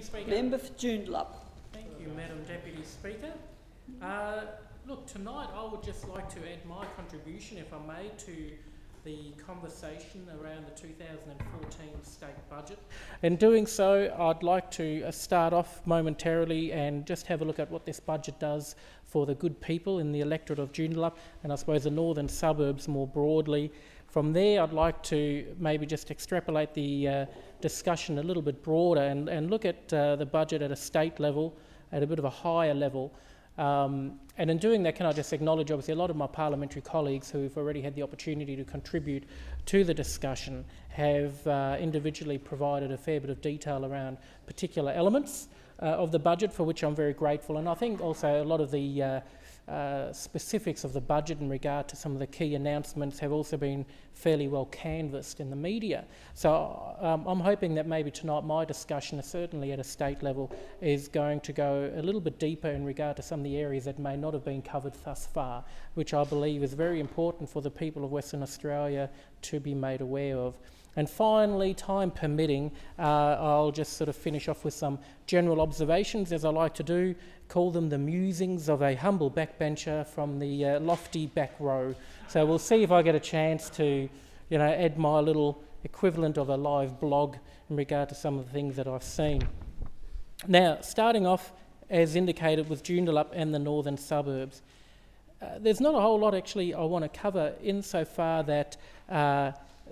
Speaker. Member for Joondalup. Thank you, Madam Deputy Speaker. Look, tonight I would just like to add my contribution, if I may, to the conversation around the 2014 state budget. In doing so, I'd like to start off momentarily and just have a look at what this budget does for the good people in the electorate of Joondalup and I suppose the northern suburbs more broadly. From there, I'd like to maybe just extrapolate the discussion a little bit broader and look at the budget at a state level, at a bit of a higher level. And in doing that, can I just acknowledge, obviously, a lot of my parliamentary colleagues who've already had the opportunity to contribute to the discussion have individually provided a fair bit of detail around particular elements of the budget, for which I'm very grateful. And I think also a lot of the specifics of the budget in regard to some of the key announcements have also been fairly well canvassed in the media. So I'm hoping that maybe tonight my discussion, certainly at a state level, is going to go a little bit deeper in regard to some of the areas that may not have been covered thus far, which I believe is very important for the people of Western Australia to be made aware of. And finally, time permitting, I'll just sort of finish off with some general observations, as I like to do, call them the musings of a humble backbencher from the lofty back row. So we'll see if I get a chance to, add my little equivalent of a live blog in regard to some of the things that I've seen. Now, starting off, as indicated, with Joondalup and the northern suburbs. There's not a whole lot actually I want to cover insofar that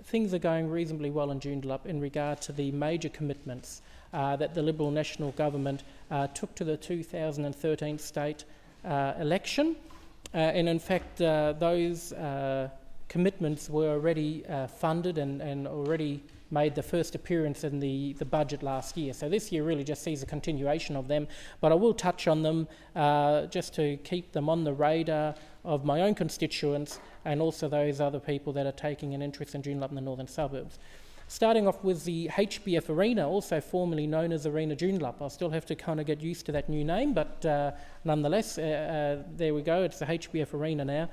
things are going reasonably well in Joondalup in regard to the major commitments that the Liberal National Government took to the 2013 state election. And in fact, those commitments were already funded and already made the first appearance in the budget last year. So this year really just sees a continuation of them, but I will touch on them just to keep them on the radar of my own constituents and also those other people that are taking an interest in Joondalup and the northern suburbs. Starting off with the HBF Arena, also formerly known as Arena Joondalup. I'll still have to kind of get used to that new name, but nonetheless, there we go, it's the HBF Arena now.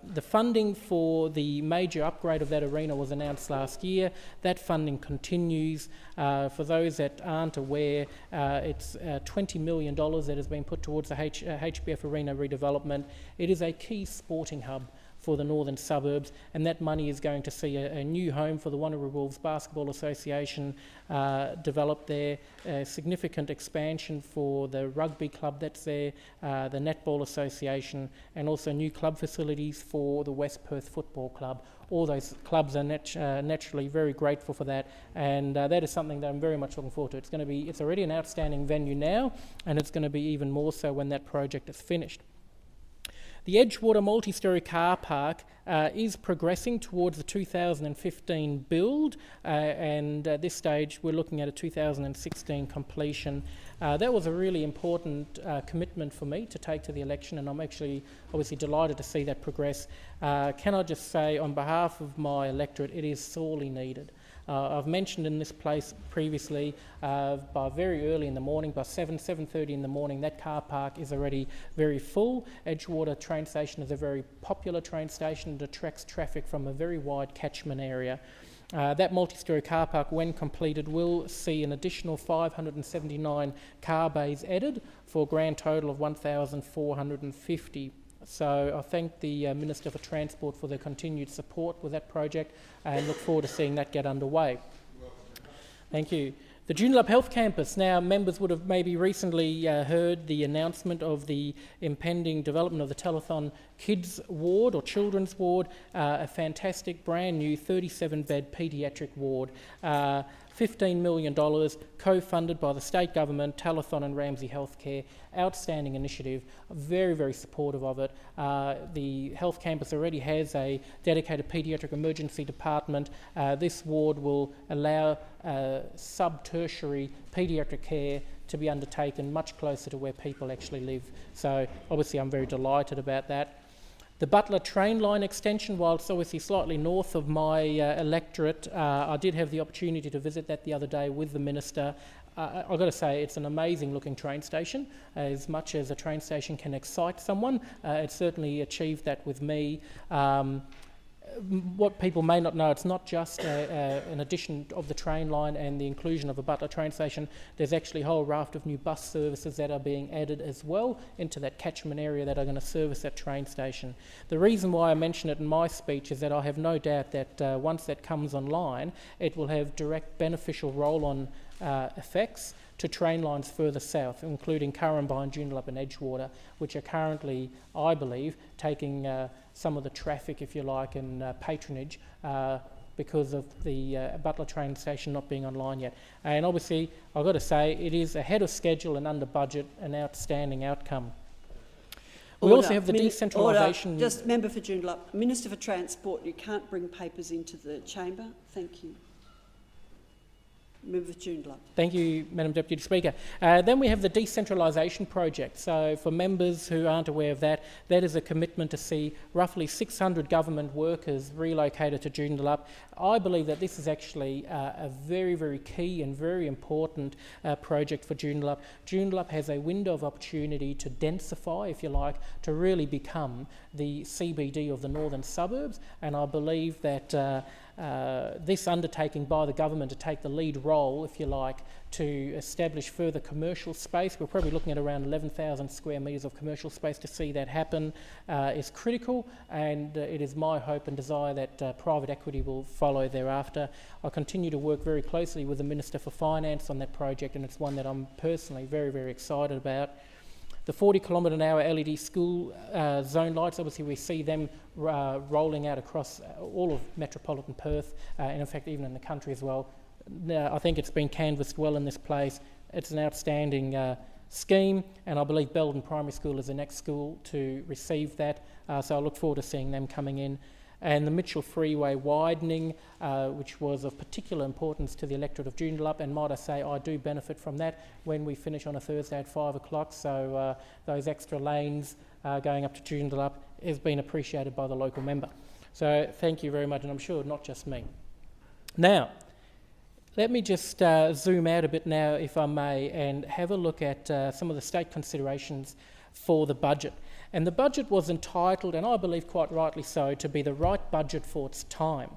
The funding for the major upgrade of that arena was announced last year. That funding continues. For those that aren't aware, it's $20 million that has been put towards the HBF Arena redevelopment. It is a key sporting hub for the northern suburbs, and that money is going to see a new home for the Wanneroo Wolves Basketball Association developed there, a significant expansion for the rugby club that's there, the Netball Association, and also new club facilities for the West Perth Football Club. All those clubs are naturally very grateful for that, and that is something that I'm very much looking forward to. It's already an outstanding venue now, and it's going to be even more so when that project is finished. The Edgewater multi-storey car park is progressing towards the 2015 build, and at this stage we're looking at a 2016 completion. That was a really important commitment for me to take to the election, and I'm actually obviously delighted to see that progress. Can I just say on behalf of my electorate, it is sorely needed. I've mentioned in this place previously, by very early in the morning, by 7:30 in the morning, that car park is already very full. Edgewater train station is a very popular train station. It attracts traffic from a very wide catchment area. That multi-storey car park, when completed, will see an additional 579 car bays added for a grand total of 1,450. So I thank the Minister for Transport for their continued support with that project and look forward to seeing that get underway. Thank you. The Joondalup Health Campus. Now, members would have maybe recently heard the announcement of the impending development of the Telethon Kids Ward or Children's Ward, a fantastic brand new 37-bed paediatric ward. $15 million, co-funded by the state government, Telethon and Ramsay Healthcare. Outstanding initiative, very, very supportive of it. The health campus already has a dedicated paediatric emergency department. This ward will allow sub-tertiary paediatric care to be undertaken much closer to where people actually live. So obviously I'm very delighted about that. The Butler train line extension, while it's obviously slightly north of my electorate, I did have the opportunity to visit that the other day with the Minister. I've got to say, it's an amazing looking train station. As much as a train station can excite someone, it certainly achieved that with me. what people may not know, it's not just an addition of the train line and the inclusion of a Butler train station. There's actually a whole raft of new bus services that are being added as well into that catchment area that are going to service that train station. The reason why I mention it in my speech is that I have no doubt that once that comes online, it will have direct beneficial roll-on effects to train lines further south, including Currumbine, Joondalup and Edgewater, which are currently, I believe, taking some of the traffic, if you like, and patronage because of the Butler train station not being online yet. And obviously, I've got to say, it is ahead of schedule and under budget, an outstanding outcome. We also have the decentralisation... Just member for Joondalup. Minister for Transport, you can't bring papers into the chamber. Thank you. Member for Joondalup. Thank you, Madam Deputy Speaker. Then we have the decentralisation project. So for members who aren't aware of that, that is a commitment to see roughly 600 government workers relocated to Joondalup. I believe that this is actually a very, very key and very important project for Joondalup. Joondalup has a window of opportunity to densify, if you like, to really become the CBD of the northern suburbs, and I believe that this undertaking by the government to take the lead role, if you like, to establish further commercial space, we're probably looking at around 11,000 square metres of commercial space to see that happen, is critical, and it is my hope and desire that private equity will follow thereafter. I continue to work very closely with the Minister for Finance on that project, and it's one that I'm personally very, very excited about. The 40-kilometre-an-hour LED school zone lights, obviously we see them rolling out across all of metropolitan Perth, and in fact even in the country as well. I think it's been canvassed well in this place. It's an outstanding scheme, and I believe Belden Primary School is the next school to receive that, so I look forward to seeing them coming in. And the Mitchell Freeway widening, which was of particular importance to the electorate of Joondalup, and might I say I do benefit from that when we finish on a Thursday at 5 o'clock, so those extra lanes going up to Joondalup has been appreciated by the local member. So thank you very much, and I'm sure not just me. Now, let me just zoom out a bit now, if I may, and have a look at some of the state considerations for the budget. And the budget was entitled, and I believe quite rightly so, to be the right budget for its time.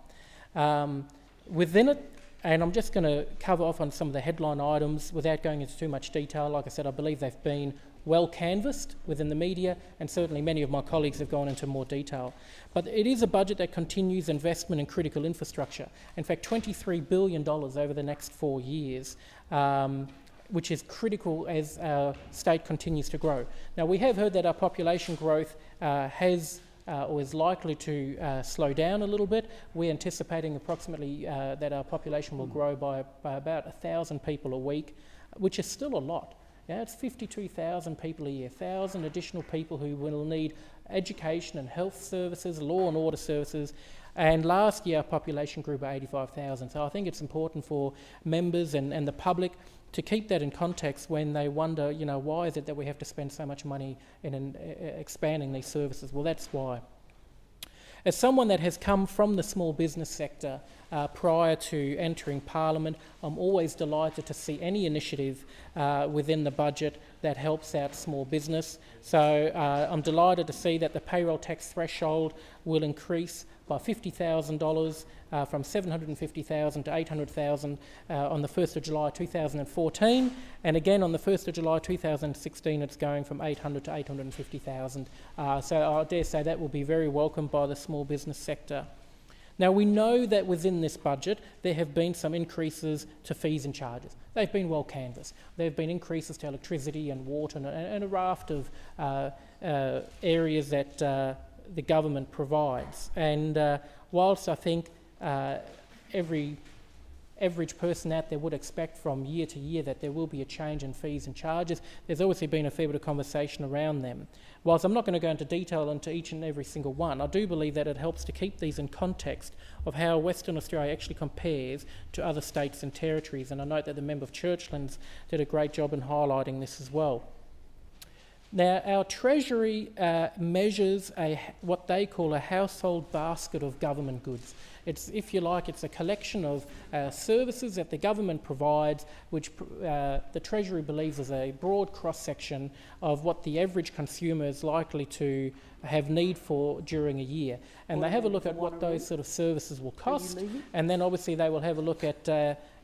Within it, and I'm just going to cover off on some of the headline items without going into too much detail. Like I said, I believe they've been well canvassed within the media, and certainly many of my colleagues have gone into more detail. But it is a budget that continues investment in critical infrastructure. In fact, $23 billion over the next 4 years, which is critical as our state continues to grow. Now, we have heard that our population growth has or is likely to slow down a little bit. We're anticipating approximately that our population will grow by about 1,000 people a week, which is still a lot. Yeah, it's 52,000 people a year, 1,000 additional people who will need education and health services, law and order services. And last year, our population grew by 85,000. So I think it's important for members and the public to keep that in context when they wonder, you know, why is it that we have to spend so much money in expanding these services? Well, that's why. As someone that has come from the small business sector prior to entering Parliament, I'm always delighted to see any initiative within the budget that helps out small business. So I'm delighted to see that the payroll tax threshold will increase by $50,000 from $750,000 to $800,000 on the 1st of July 2014, and again on the 1st of July 2016 it's going from $800,000 to $850,000. So I dare say that will be very welcomed by the small business sector. Now, we know that within this budget there have been some increases to fees and charges. They've been well canvassed. There have been increases to electricity and water and a raft of areas that the government provides. And whilst I think every average person out there would expect from year to year that there will be a change in fees and charges, there's obviously been a fair bit of conversation around them. Whilst I'm not going to go into detail into each and every single one, I do believe that it helps to keep these in context of how Western Australia actually compares to other states and territories, and I note that the member of Churchlands did a great job in highlighting this as well. Now, our Treasury measures what they call a household basket of government goods. It's, if you like, it's a collection of services that the government provides, which the Treasury believes is a broad cross-section of what the average consumer is likely to have need for during a year. And they have a look at what those sort of services will cost, and then obviously they will have a look at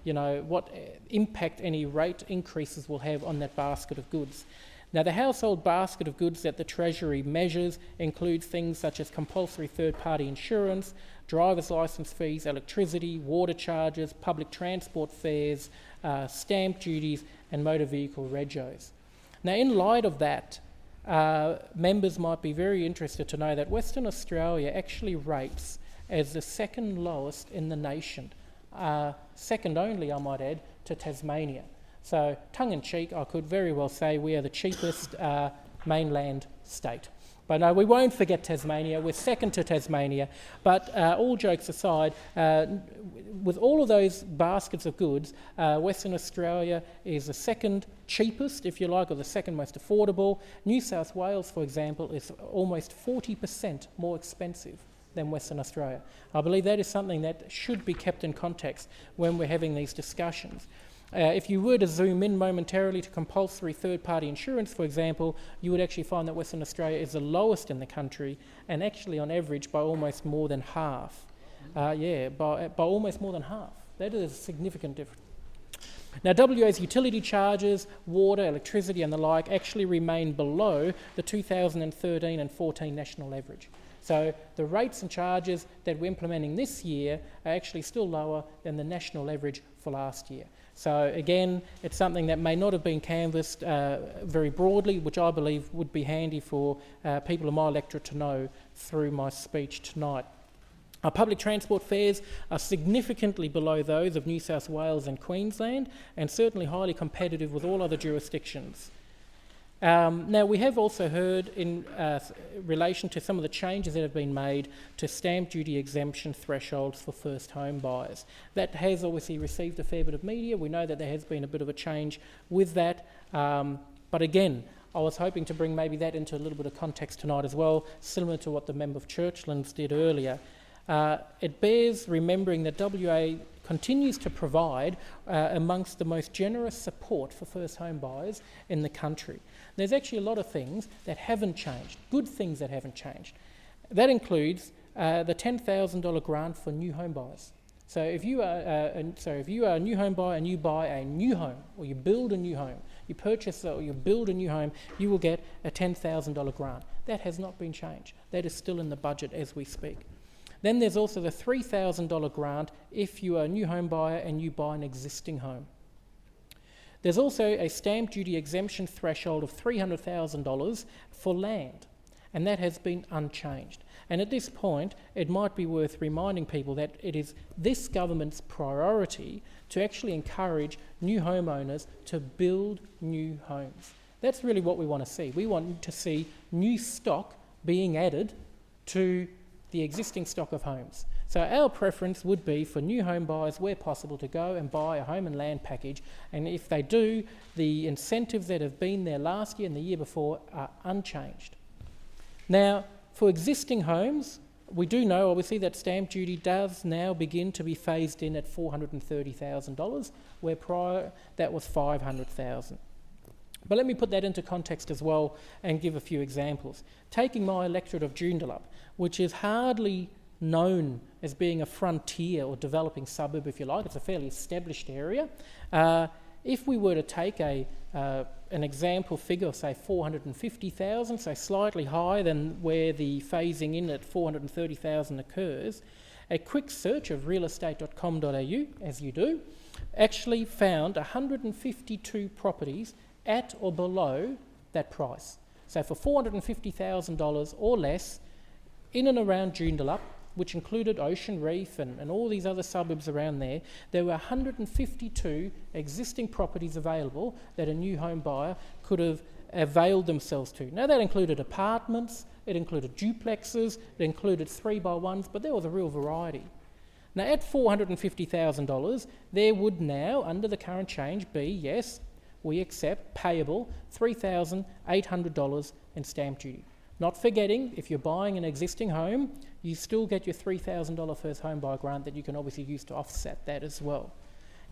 what impact any rate increases will have on that basket of goods. Now, the household basket of goods that the Treasury measures includes things such as compulsory third-party insurance, driver's licence fees, electricity, water charges, public transport fares, stamp duties and motor vehicle regos. Now, in light of that, members might be very interested to know that Western Australia actually rates as the second lowest in the nation, second only, I might add, to Tasmania. So, tongue-in-cheek, I could very well say we are the cheapest mainland state. But no, we won't forget Tasmania. We're second to Tasmania. But all jokes aside, with all of those baskets of goods, Western Australia is the second cheapest, if you like, or the second most affordable. New South Wales, for example, is almost 40% more expensive than Western Australia. I believe that is something that should be kept in context when we're having these discussions. If you were to zoom in momentarily to compulsory third-party insurance, for example, you would actually find that Western Australia is the lowest in the country, and actually on average by almost more than half. By almost more than half. That is a significant difference. Now, WA's utility charges, water, electricity and the like actually remain below the 2013 and 14 national average. So the rates and charges that we're implementing this year are actually still lower than the national average for last year. So again, it's something that may not have been canvassed very broadly, which I believe would be handy for people in my electorate to know through my speech tonight. Our public transport fares are significantly below those of New South Wales and Queensland, and certainly highly competitive with all other jurisdictions. Now, we have also heard in relation to some of the changes that have been made to stamp duty exemption thresholds for first home buyers. That has obviously received a fair bit of media. We know that there has been a bit of a change with that. But again, I was hoping to bring maybe that into a little bit of context tonight as well, similar to what the member of Churchlands did earlier. It bears remembering that WA continues to provide amongst the most generous support for first home buyers in the country. There's actually a lot of things that haven't changed, good things that haven't changed. That includes the $10,000 grant for new home buyers. So if you are a new home buyer and you buy a new home, or you build a new home, you purchase or you build a new home, you will get a $10,000 grant. That has not been changed. That is still in the budget as we speak. Then there's also the $3,000 grant if you are a new home buyer and you buy an existing home. There's also a stamp duty exemption threshold of $300,000 for land, and that has been unchanged. And at this point, it might be worth reminding people that it is this government's priority to actually encourage new homeowners to build new homes. That's really what we want to see. We want to see new stock being added to the existing stock of homes. So our preference would be for new home buyers, where possible, to go and buy a home and land package, and if they do, the incentives that have been there last year and the year before are unchanged. Now, for existing homes, we do know obviously that stamp duty does now begin to be phased in at $430,000, where prior that was $500,000. But let me put that into context as well and give a few examples. Taking my electorate of Joondalup, which is hardly known as being a frontier or developing suburb, if you like, it's a fairly established area. If we were to take an example figure of, say, 450,000, so slightly higher than where the phasing in at 430,000 occurs, a quick search of realestate.com.au, as you do, actually found 152 properties at or below that price. So for $450,000 or less, in and around Joondalup, which included Ocean Reef and all these other suburbs around there, there were 152 existing properties available that a new home buyer could have availed themselves to. Now, that included apartments, it included duplexes, it included 3x1s, but there was a real variety. Now, at $450,000, there would now, under the current change, be, yes, we accept payable $3,800 in stamp duty. Not forgetting, if you're buying an existing home, you still get your $3,000 first home buyer grant that you can obviously use to offset that as well.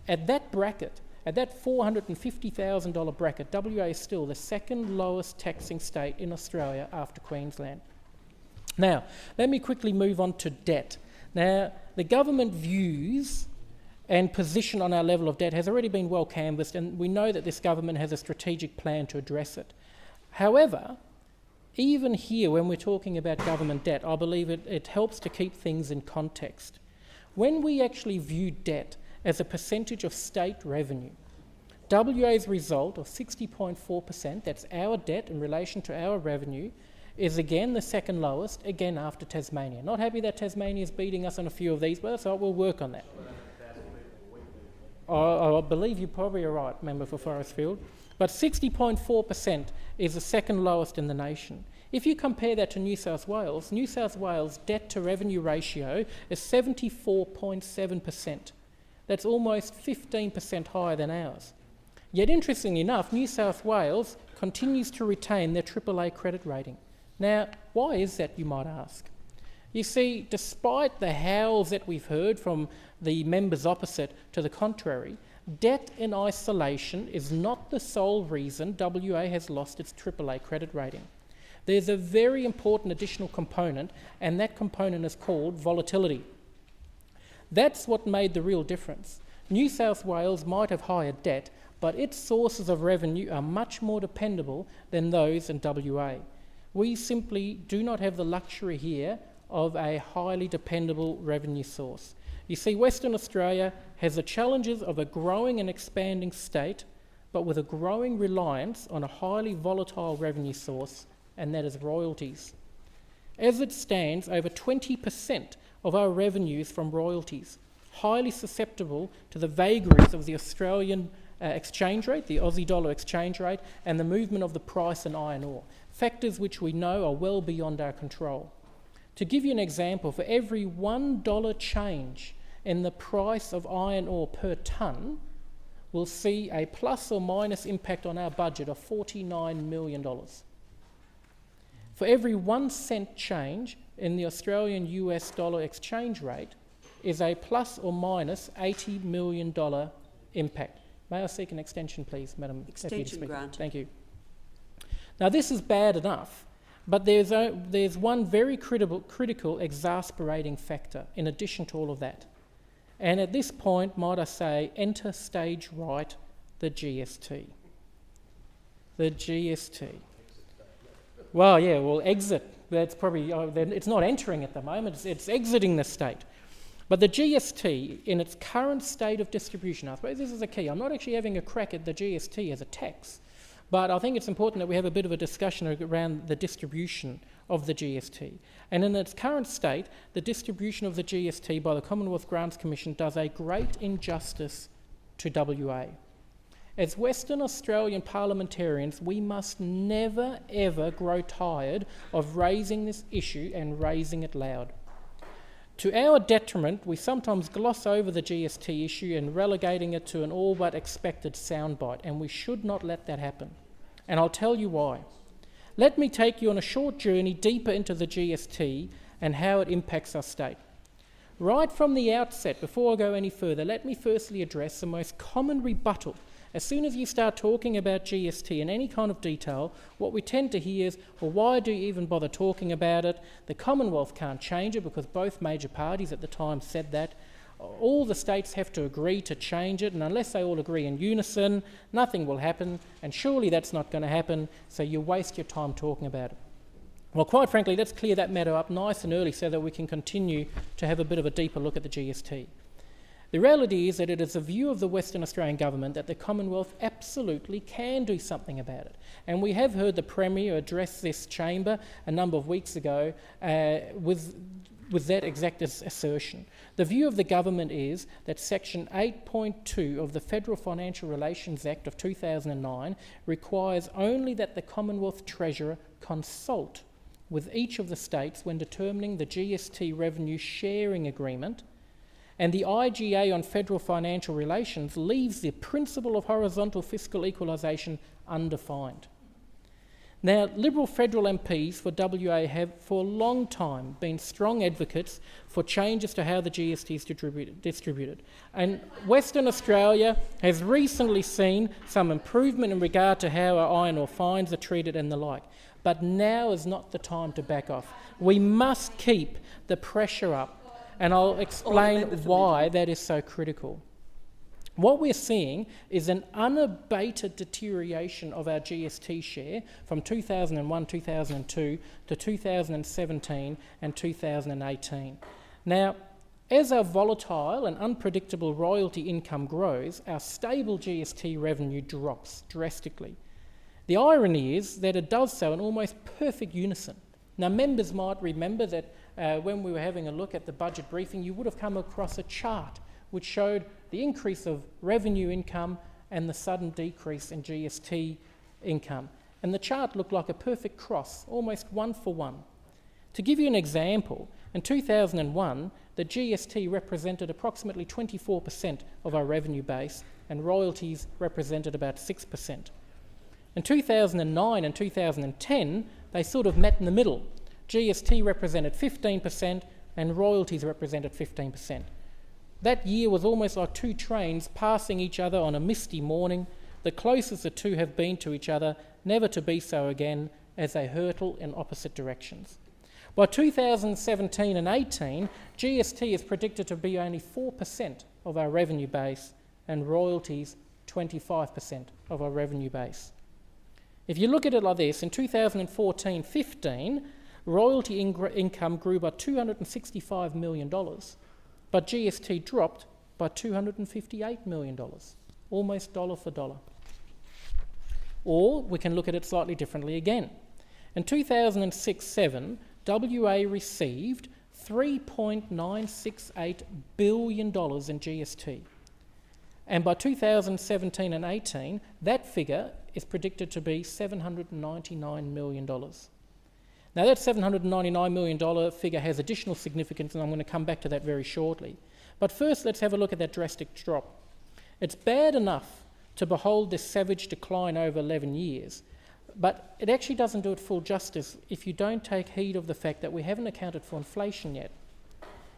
At that bracket, at that $450,000 bracket, WA is still the second lowest taxing state in Australia after Queensland. Now, let me quickly move on to debt. Now, the government views and position on our level of debt has already been well canvassed, and we know that this government has a strategic plan to address it. However, even here, when we're talking about government debt, I believe it helps to keep things in context. When we actually view debt as a percentage of state revenue, WA's result of 60.4%, that's our debt in relation to our revenue, is again the second lowest, again after Tasmania. Not happy that Tasmania is beating us on a few of these, but so we'll work on that. I believe you probably are right, member for Forestfield. But 60.4% is the second lowest in the nation. If you compare that to New South Wales debt to revenue ratio is 74.7%. That's almost 15% higher than ours. Yet interestingly enough, New South Wales continues to retain their AAA credit rating. Now, why is that, you might ask? You see, despite the howls that we've heard from the members opposite to the contrary, debt in isolation is not the sole reason WA has lost its AAA credit rating. There's a very important additional component, and that component is called volatility. That's what made the real difference. New South Wales might have higher debt, but its sources of revenue are much more dependable than those in WA. We simply do not have the luxury here of a highly dependable revenue source. You see, Western Australia has the challenges of a growing and expanding state, but with a growing reliance on a highly volatile revenue source, and that is royalties. As it stands, over 20% of our revenues from royalties, highly susceptible to the vagaries of the Australian exchange rate, the Aussie dollar exchange rate, and the movement of the price in iron ore, factors which we know are well beyond our control. To give you an example, for every $1 change in the price of iron ore per tonne, we'll see a plus or minus impact on our budget of $49 million. For every 1 cent change in the Australian US dollar exchange rate is a plus or minus $80 million impact. May I seek an extension, please, Madam Deputy Speaker? Granted. Thank you. Now, this is bad enough, but there's one very critical exasperating factor in addition to all of that. And at this point, might I say, enter stage right, the GST. The GST. Well, yeah, well, exit. That's probably, it's not entering at the moment, it's exiting the state. But the GST, in its current state of distribution, I suppose this is a key. I'm not actually having a crack at the GST as a tax, but I think it's important that we have a bit of a discussion around the distribution of the GST. And in its current state, the distribution of the GST by the Commonwealth Grants Commission does a great injustice to WA. As Western Australian parliamentarians, we must never ever grow tired of raising this issue and raising it loud. To our detriment, we sometimes gloss over the GST issue and relegating it to an all but expected soundbite, and we should not let that happen. And I'll tell you why. Let me take you on a short journey deeper into the GST and how it impacts our state. Right from the outset, before I go any further, let me firstly address the most common rebuttal. As soon as you start talking about GST in any kind of detail, what we tend to hear is, well, why do you even bother talking about it? The Commonwealth can't change it because both major parties at the time said that. All the states have to agree to change it, and unless they all agree in unison, nothing will happen, and surely that's not going to happen, so you waste your time talking about it. Well, quite frankly, let's clear that matter up nice and early so that we can continue to have a bit of a deeper look at the GST. The reality is that it is the view of the Western Australian government that the Commonwealth absolutely can do something about it. And we have heard the Premier address this chamber a number of weeks ago with that exact assertion. The view of the government is that Section 8.2 of the Federal Financial Relations Act of 2009 requires only that the Commonwealth Treasurer consult with each of the states when determining the GST revenue sharing agreement, And the IGA on federal financial relations leaves the principle of horizontal fiscal equalisation undefined. Now, Liberal federal MPs for WA have for a long time been strong advocates for changes to how the GST is distributed. And Western Australia has recently seen some improvement in regard to how our iron ore fines are treated and the like. But now is not the time to back off. We must keep the pressure up, and I'll explain why that is so critical. What we're seeing is an unabated deterioration of our GST share from 2001, 2002 to 2017 and 2018. Now, as our volatile and unpredictable royalty income grows, our stable GST revenue drops drastically. The irony is that it does so in almost perfect unison. Now, members might remember that when we were having a look at the budget briefing, you would have come across a chart which showed the increase of revenue income and the sudden decrease in GST income. And the chart looked like a perfect cross, almost one for one. To give you an example, in 2001, the GST represented approximately 24% of our revenue base, and royalties represented about 6%. In 2009 and 2010, they sort of met in the middle. GST represented 15% and royalties represented 15%. That year was almost like two trains passing each other on a misty morning, the closest the two have been to each other, never to be so again, as they hurtle in opposite directions. By 2017 and 18, GST is predicted to be only 4% of our revenue base and royalties 25% of our revenue base. If you look at it like this, in 2014-15, royalty income grew by $265 million, but GST dropped by $258 million, almost dollar for dollar. Or we can look at it slightly differently again. In 2006-7, WA received $3.968 billion in GST. And by 2017 and 18, that figure is predicted to be $799 million. Now, that $799 million figure has additional significance, and I'm going to come back to that very shortly. But first, let's have a look at that drastic drop. It's bad enough to behold this savage decline over 11 years, but it actually doesn't do it full justice if you don't take heed of the fact that we haven't accounted for inflation yet.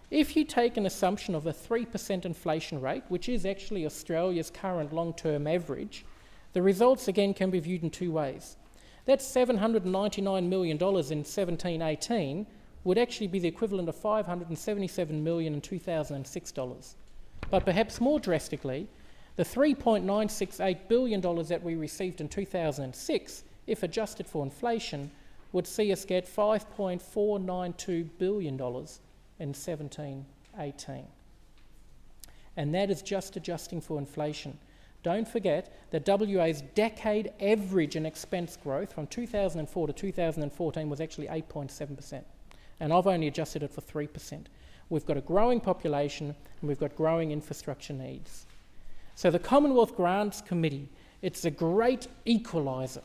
If you take an assumption of a 3% inflation rate, which is actually Australia's current long-term average, the results again can be viewed in two ways. That $799 million in 17-18 would actually be the equivalent of $577 million in 2006 dollars. But perhaps more drastically, the $3.968 billion that we received in 2006, if adjusted for inflation, would see us get $5.492 billion in 17-18. And that is just adjusting for inflation. Don't forget that WA's decade average in expense growth from 2004 to 2014 was actually 8.7%. And I've only adjusted it for 3%. We've got a growing population and we've got growing infrastructure needs. So the Commonwealth Grants Committee, it's a great equaliser,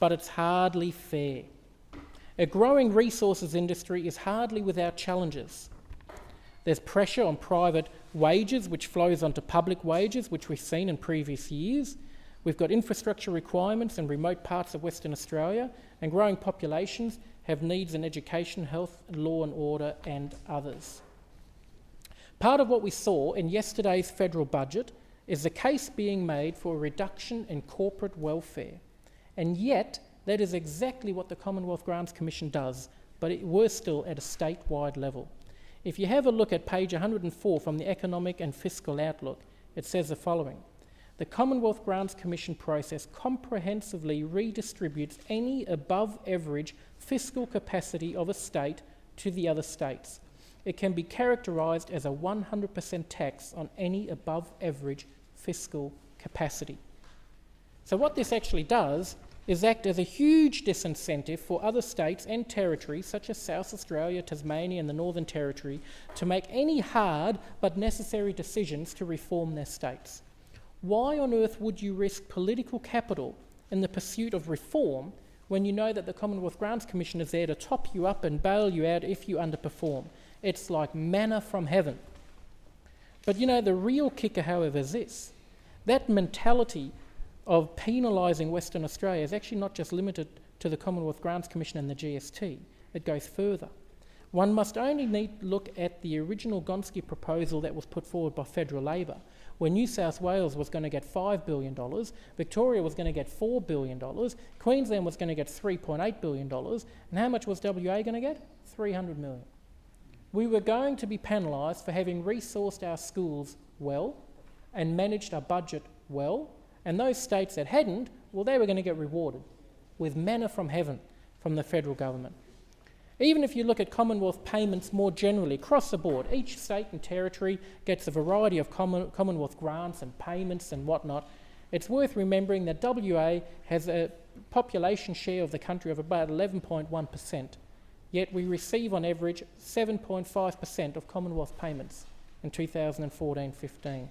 but it's hardly fair. A growing resources industry is hardly without challenges. There's pressure on private wages, which flows onto public wages, which we've seen in previous years. We've got infrastructure requirements in remote parts of Western Australia, and growing populations have needs in education, health, law and order, and others. Part of what we saw in yesterday's federal budget is the case being made for a reduction in corporate welfare. And yet, that is exactly what the Commonwealth Grants Commission does, but we're still at a statewide level. If you have a look at page 104 from the Economic and Fiscal Outlook, it says the following. The Commonwealth Grants Commission process comprehensively redistributes any above-average fiscal capacity of a state to the other states. It can be characterised as a 100% tax on any above-average fiscal capacity. So what this actually does is act as a huge disincentive for other states and territories such as South Australia, Tasmania and the Northern Territory to make any hard but necessary decisions to reform their states. Why on earth would you risk political capital in the pursuit of reform when you know that the Commonwealth Grants Commission is there to top you up and bail you out if you underperform? It's like manna from heaven. But the real kicker, however, is this. That mentality of penalising Western Australia is actually not just limited to the Commonwealth Grants Commission and the GST. It goes further. One must only need to look at the original Gonski proposal that was put forward by federal Labor, where New South Wales was going to get $5 billion, Victoria was going to get $4 billion, Queensland was going to get $3.8 billion, and how much was WA going to get? $300 million. We were going to be penalised for having resourced our schools well and managed our budget well, and those states that hadn't, well, they were going to get rewarded with manna from heaven from the federal government. Even if you look at Commonwealth payments more generally, across the board, each state and territory gets a variety of Commonwealth grants and payments and whatnot. It's worth remembering that WA has a population share of the country of about 11.1%, yet we receive on average 7.5% of Commonwealth payments in 2014-15.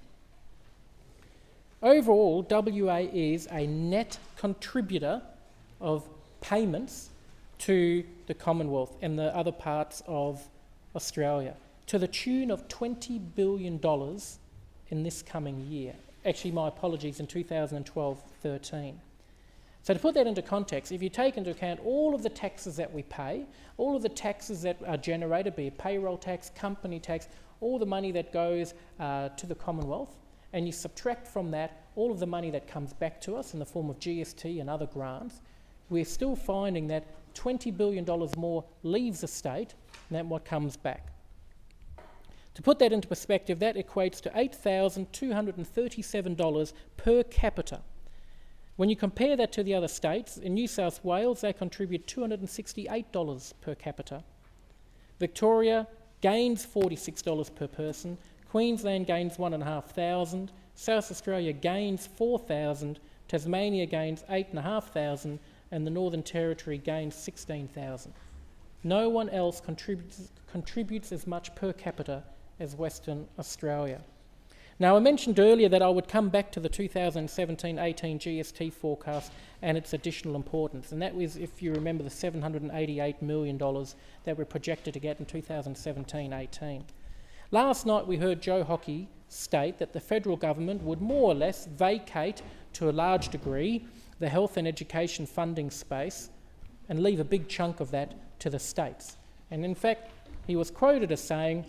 Overall, WA is a net contributor of payments to the Commonwealth and the other parts of Australia to the tune of $20 billion in this coming year. Actually, my apologies, in 2012-13. So to put that into context, if you take into account all of the taxes that we pay, all of the taxes that are generated, be it payroll tax, company tax, all the money that goes to the Commonwealth, and you subtract from that all of the money that comes back to us in the form of GST and other grants, we're still finding that $20 billion more leaves the state than what comes back. To put that into perspective, that equates to $8,237 per capita. When you compare that to the other states, in New South Wales they contribute $268 per capita. Victoria gains $46 per person, Queensland gains $1,500, South Australia gains $4,000, Tasmania gains $8,500, and the Northern Territory gains $16,000. No one else contributes as much per capita as Western Australia. Now, I mentioned earlier that I would come back to the 2017-18 GST forecast and its additional importance, and that was, if you remember, the $788 million that we're projected to get in 2017-18. Last night we heard Joe Hockey state that the federal government would more or less vacate, to a large degree, the health and education funding space and leave a big chunk of that to the states. And in fact, he was quoted as saying,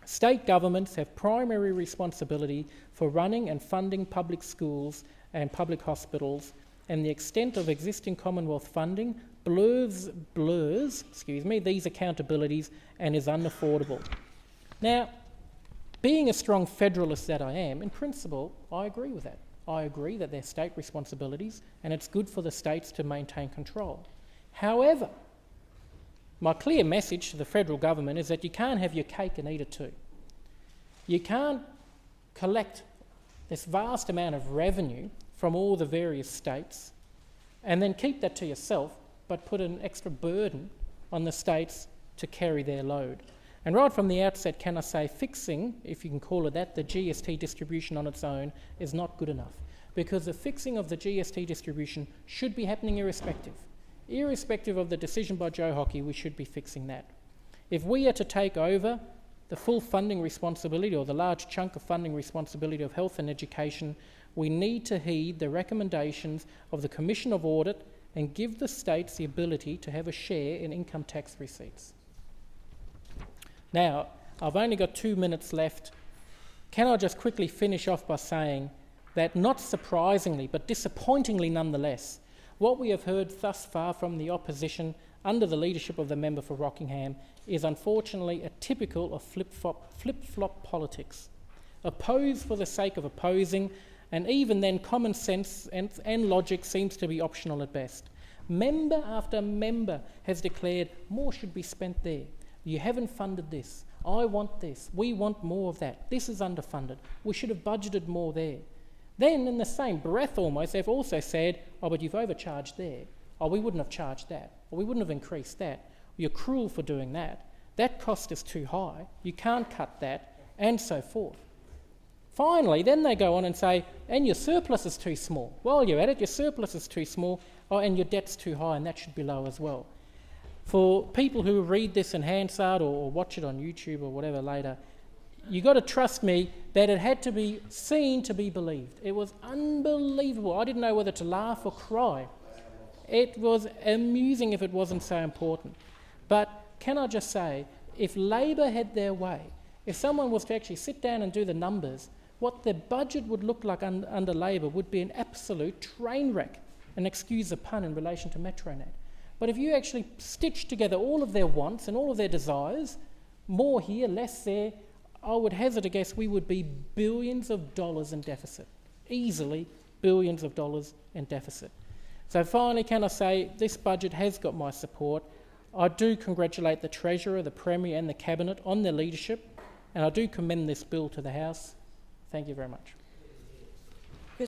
"State governments have primary responsibility for running and funding public schools and public hospitals, and the extent of existing Commonwealth funding blurs these accountabilities and is unaffordable." Now, being a strong federalist that I am, in principle, I agree with that. I agree that they're state responsibilities and it's good for the states to maintain control. However, my clear message to the federal government is that you can't have your cake and eat it too. You can't collect this vast amount of revenue from all the various states and then keep that to yourself, but put an extra burden on the states to carry their load. And right from the outset, can I say, fixing, if you can call it that, the GST distribution on its own is not good enough, because the fixing of the GST distribution should be happening irrespective. Irrespective of the decision by Joe Hockey, we should be fixing that. If we are to take over the full funding responsibility, or the large chunk of funding responsibility of health and education, we need to heed the recommendations of the Commission of Audit and give the states the ability to have a share in income tax receipts. Now, I've only got 2 minutes left. Can I just quickly finish off by saying that, not surprisingly, but disappointingly nonetheless, what we have heard thus far from the opposition under the leadership of the member for Rockingham is unfortunately a typical of flip-flop politics. Oppose for the sake of opposing, and even then common sense and logic seems to be optional at best. Member after member has declared more should be spent there. You haven't funded this. I want this. We want more of that. This is underfunded. We should have budgeted more there. Then, in the same breath almost, they've also said, oh, but you've overcharged there. Oh, we wouldn't have charged that. Or we wouldn't have increased that. You're cruel for doing that. That cost is too high. You can't cut that, and so forth. Finally, then they go on and say, and your surplus is too small. While you're at it, your surplus is too small, and your debt's too high, and that should be low as well. For people who read this in Hansard or watch it on YouTube or whatever later, You got to trust me that it had to be seen to be believed. It was unbelievable. I didn't know whether to laugh or cry. It was amusing if it wasn't so important. But can I just say, if Labor had their way, if someone was to actually sit down and do the numbers, what the budget would look like under Labor would be an absolute train wreck, and excuse the pun in relation to Metronet. But if you actually stitch together all of their wants and all of their desires, more here, less there, I would hazard a guess we would be billions of dollars in deficit. Easily billions of dollars in deficit. So finally, can I say, this budget has got my support. I do congratulate the Treasurer, the Premier and the Cabinet on their leadership, and I do commend this bill to the House. Thank you very much.